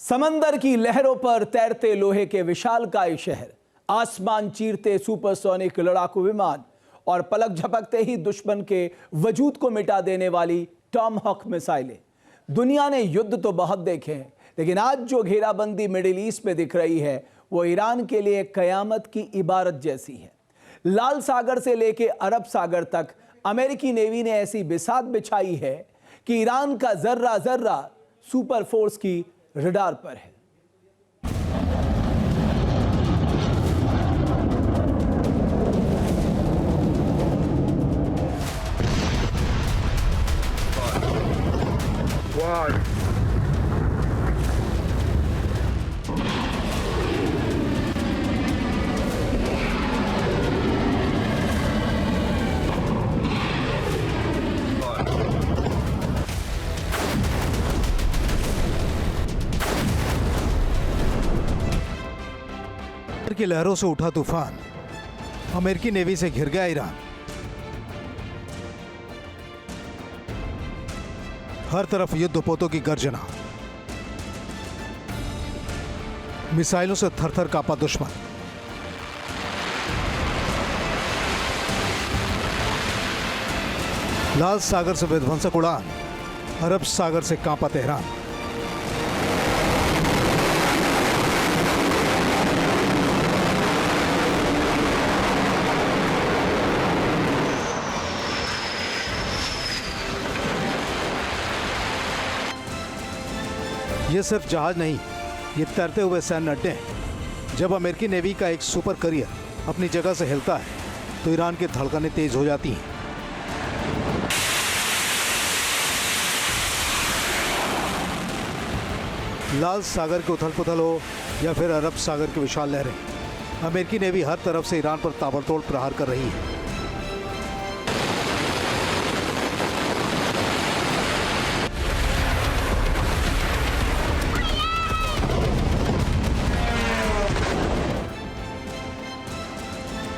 समंदर की लहरों पर तैरते लोहे के विशालकाय शहर, आसमान चीरते सुपरसोनिक लड़ाकू विमान और पलक झपकते ही दुश्मन के वजूद को मिटा देने वाली टॉमहॉक मिसाइलें। दुनिया ने युद्ध तो बहुत देखे हैं, लेकिन आज जो घेराबंदी मिडिल ईस्ट में दिख रही है वो ईरान के लिए कयामत की इबारत जैसी है। लाल सागर से लेकर अरब सागर तक अमेरिकी नेवी ने ऐसी बिसात बिछाई है कि ईरान का जर्रा जर्रा सुपर फोर्स की रडार पर है। की लहरों से उठा तूफान, अमेरिकी नेवी से घिर गया ईरान। हर तरफ युद्धपोतों की गर्जना, मिसाइलों से थर-थर कांपा दुश्मन। लाल सागर से विध्वंसक उड़ान, अरब सागर से कांपा तेहरान। ये सिर्फ जहाज नहीं, ये तैरते हुए सैन्य अड्डे हैं। जब अमेरिकी नेवी का एक सुपर करियर अपनी जगह से हिलता है तो ईरान की धड़कनें तेज हो जाती हैं। लाल सागर की उथल पुथल हो या फिर अरब सागर की विशाल लहरें, अमेरिकी नेवी हर तरफ से ईरान पर ताबड़तोड़ प्रहार कर रही है।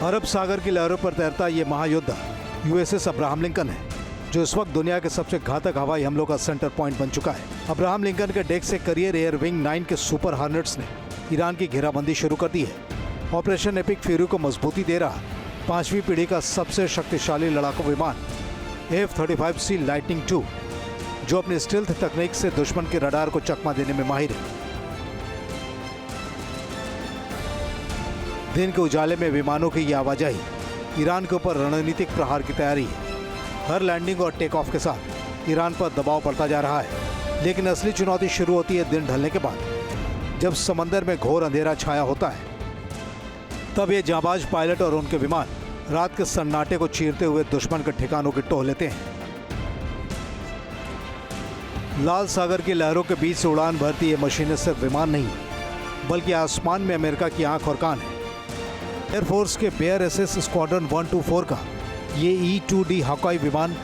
अरब सागर की लहरों पर तैरता ये महायोद्धा यूएसएस अब्राहम लिंकन है, जो इस वक्त दुनिया के सबसे घातक हवाई हमलों का सेंटर पॉइंट बन चुका है। अब्राहम लिंकन के डेक से करियर एयर विंग 9 के सुपर हार्नेट्स ने ईरान की घेराबंदी शुरू कर दी है। ऑपरेशन एपिक फ्यूरी को मजबूती दे रहा 5वीं पीढ़ी का सबसे शक्तिशाली लड़ाकू विमान F-35C लाइटनिंग II, जो अपनी स्टील्थ तकनीक से दुश्मन के रडार को चकमा देने में माहिर है। दिन के उजाले में विमानों की यह आवाजाही ईरान के ऊपर रणनीतिक प्रहार की तैयारी है। हर लैंडिंग और टेक ऑफ के साथ ईरान पर दबाव बढ़ता जा रहा है, लेकिन असली चुनौती शुरू होती है दिन ढलने के बाद, जब समंदर में घोर अंधेरा छाया होता है। तब ये जांबाज पायलट और उनके विमान रात के सन्नाटे को चीरते हुए दुश्मन के ठिकानों की टोह लेते हैं। लाल सागर की लहरों के बीच से उड़ान भरती ये मशीनें सिर्फ विमान नहीं, बल्कि आसमान में अमेरिका की आंख और कान है। एयरफोर्स के बेयर एसएस स्क्वाड्रन 124 का ये E-2D हॉकाई विमान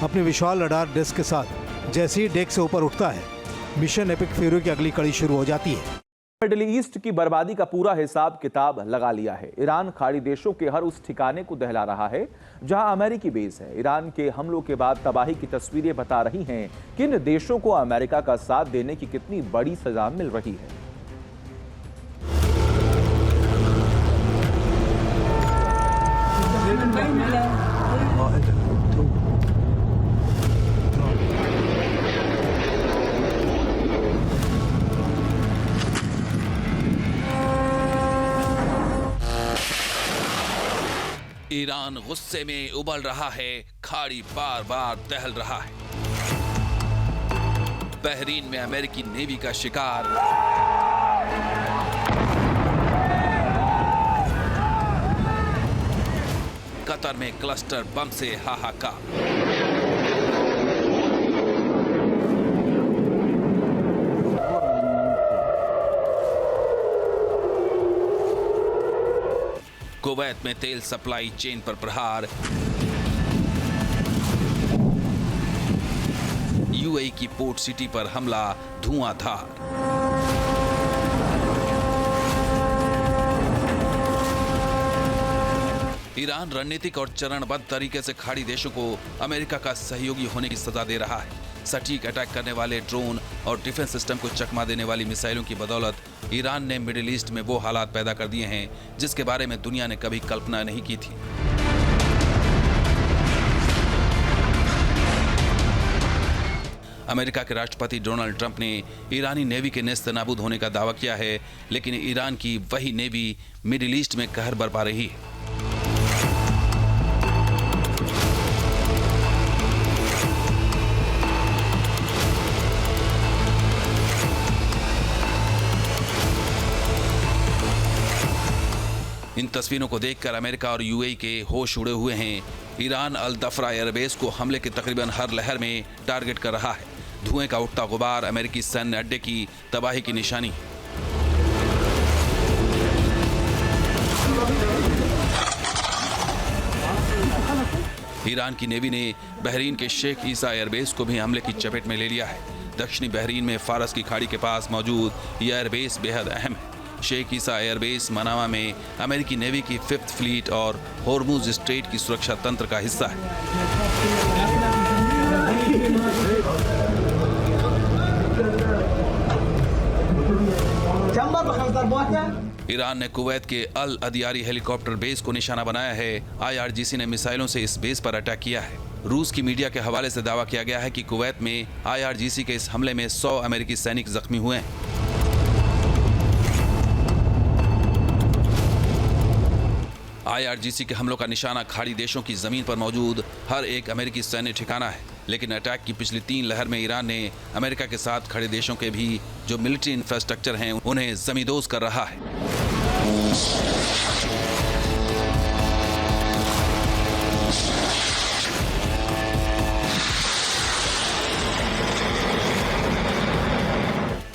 अपनी विशाल रडार डिस्क के साथ जैसे ही डेक से ऊपर उठता है, मिशन एपिक फ्यूरी की अगली कड़ी शुरू हो जाती है। मिडिल ईस्ट की बर्बादी का पूरा हिसाब किताब लगा लिया है। ईरान खाड़ी देशों के हर उस ठिकाने को दहला रहा है जहां अमेरिकी बेस है। ईरान के हमलों के बाद तबाही की तस्वीरें बता रही हैं कि इन देशों को अमेरिका का साथ देने की कितनी बड़ी सजा मिल रही है। ईरान गुस्से में उबल रहा है, खाड़ी बार बार दहल रहा है। बहरीन में अमेरिकी नेवी का शिकार, कतर में क्लस्टर बम से हाहाकार। कुवैत में तेल सप्लाई चेन पर प्रहार, यूएई की पोर्ट सिटी पर हमला धुआंधार। ईरान रणनीतिक और चरणबद्ध तरीके से खाड़ी देशों को अमेरिका का सहयोगी होने की सजा दे रहा है। सटीक अटैक करने वाले ड्रोन और डिफेंस सिस्टम को चकमा देने वाली मिसाइलों की बदौलत ईरान ने मिडिल ईस्ट में वो हालात पैदा कर दिए हैं जिसके बारे में दुनिया ने कभी कल्पना नहीं की थी। अमेरिका के राष्ट्रपति डोनाल्ड ट्रंप ने ईरानी नेवी के नेस्त नाबूद होने का दावा किया है, लेकिन ईरान की वही नेवी मिडिल ईस्ट में कहर बरपा रही है। इन तस्वीरों को देखकर अमेरिका और यूएई के होश उड़े हुए हैं। ईरान अल दफरा एयरबेस को हमले के तकरीबन हर लहर में टारगेट कर रहा है। धुएं का उठता गुबार अमेरिकी सैन्य अड्डे की तबाही की निशानी है। ईरान की नेवी ने बहरीन के शेख ईसा एयरबेस को भी हमले की चपेट में ले लिया है। दक्षिणी बहरीन में फारस की खाड़ी के पास मौजूद यह एयरबेस बेहद अहम है। शेख ईसा एयरबेस मनामा में अमेरिकी नेवी की 5th फ्लीट और होर्मुज स्ट्रेट की सुरक्षा तंत्र का हिस्सा है। ईरान ने कुवैत के अल अदियारी हेलीकॉप्टर बेस को निशाना बनाया है। IRGC ने मिसाइलों से इस बेस पर अटैक किया है। रूस की मीडिया के हवाले से दावा किया गया है कि कुवैत में IRGC के इस हमले में 100 अमेरिकी सैनिक जख्मी हुए हैं। IRGC के हमलों का निशाना खाड़ी देशों की जमीन पर मौजूद हर एक अमेरिकी सैन्य ठिकाना है, लेकिन अटैक की पिछली 3 लहर में ईरान ने अमेरिका के साथ खड़े देशों के भी जो मिलिट्री इंफ्रास्ट्रक्चर हैं उन्हें जमींदोज कर रहा है।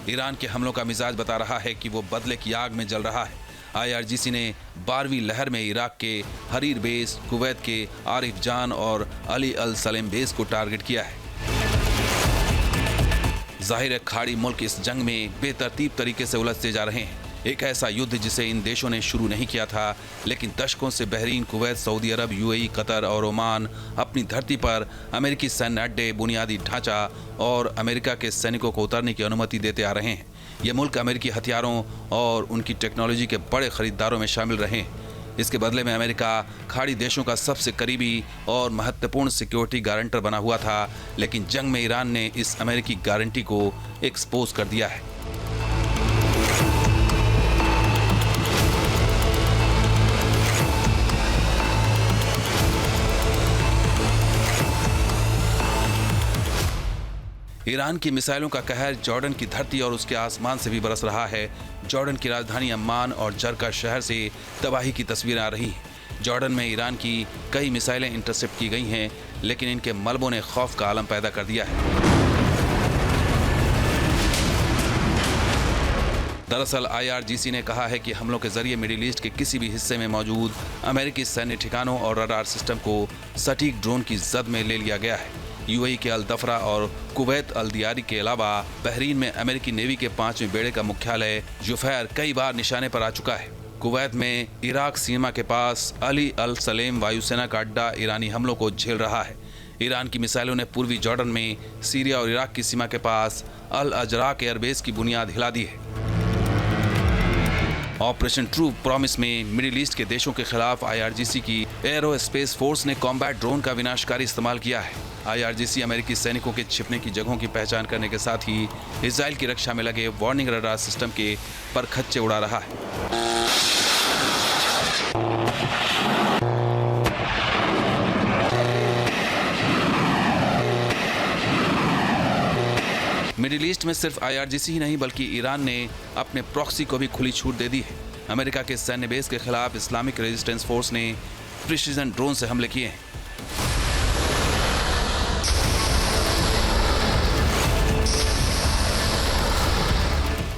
ईरान के हमलों का मिजाज बता रहा है कि वो बदले की आग में जल रहा है। IRGC ने 12वीं लहर में इराक के हरीर बेस, कुवैत के आरिफ जान और अली अल सलेम बेस को टारगेट किया है। जाहिर है खाड़ी मुल्क इस जंग में बेतरतीब तरीके से उलझते जा रहे हैं। एक ऐसा युद्ध जिसे इन देशों ने शुरू नहीं किया था, लेकिन दशकों से बहरीन, कुवैत, सऊदी अरब, UAE, कतर और ओमान अपनी धरती पर अमेरिकी सैन्य अड्डे, बुनियादी ढांचा और अमेरिका के सैनिकों को उतरने की अनुमति देते आ रहे हैं। ये मुल्क अमेरिकी हथियारों और उनकी टेक्नोलॉजी के बड़े खरीदारों में शामिल रहे हैं। इसके बदले में अमेरिका खाड़ी देशों का सबसे करीबी और महत्वपूर्ण सिक्योरिटी गारंटर बना हुआ था, लेकिन जंग में ईरान ने इस अमेरिकी गारंटी को एक्सपोज कर दिया है। ईरान की मिसाइलों का कहर जॉर्डन की धरती और उसके आसमान से भी बरस रहा है। जॉर्डन की राजधानी अम्मान और जरका शहर से तबाही की तस्वीरें आ रही हैं। जॉर्डन में ईरान की कई मिसाइलें इंटरसेप्ट की गई हैं, लेकिन इनके मलबों ने खौफ का आलम पैदा कर दिया है। दरअसल IRGC ने कहा है कि हमलों के जरिए मिडिल ईस्ट के किसी भी हिस्से में मौजूद अमेरिकी सैन्य ठिकानों और रडार सिस्टम को सटीक ड्रोन की जद में ले लिया गया है। UAE के अल दफरा और कुवैत अल दियारी के अलावा बहरीन में अमेरिकी नेवी के 5वें बेड़े का मुख्यालय जुफैर कई बार निशाने पर आ चुका है। कुवैत में इराक सीमा के पास अली अल सलेम वायुसेना का अड्डा ईरानी हमलों को झेल रहा है। ईरान की मिसाइलों ने पूर्वी जॉर्डन में सीरिया और इराक की सीमा के पास अल अजराक एयरबेस की बुनियाद हिला दी है। ऑपरेशन ट्रू प्रॉमिस में मिडिल ईस्ट के देशों के खिलाफ IRGC की एरो स्पेस फोर्स ने कॉम्बैट ड्रोन का विनाशकारी इस्तेमाल किया है। IRGC अमेरिकी सैनिकों के छिपने की जगहों की पहचान करने के साथ ही इजराइल की रक्षा में लगे वार्निंग रडार सिस्टम के परखच्चे उड़ा रहा है। मिडिल ईस्ट में सिर्फ IRGC ही नहीं बल्कि ईरान ने अपने प्रॉक्सी को भी खुली छूट दे दी है। अमेरिका के सैन्य बेस के खिलाफ इस्लामिक रेजिस्टेंस फोर्स ने प्रिसीजन ड्रोन से हमले किए हैं।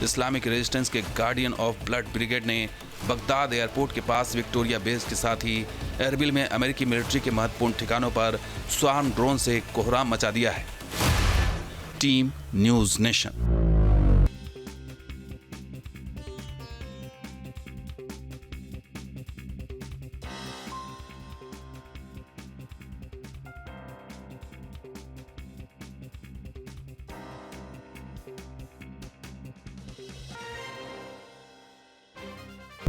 इस्लामिक रेजिस्टेंस के गार्डियन ऑफ ब्लड ब्रिगेड ने बगदाद एयरपोर्ट के पास विक्टोरिया बेस के साथ ही एरबिल में अमेरिकी मिलिट्री के महत्वपूर्ण ठिकानों पर स्वार्म ड्रोन से कोहराम मचा दिया है। Team news nation.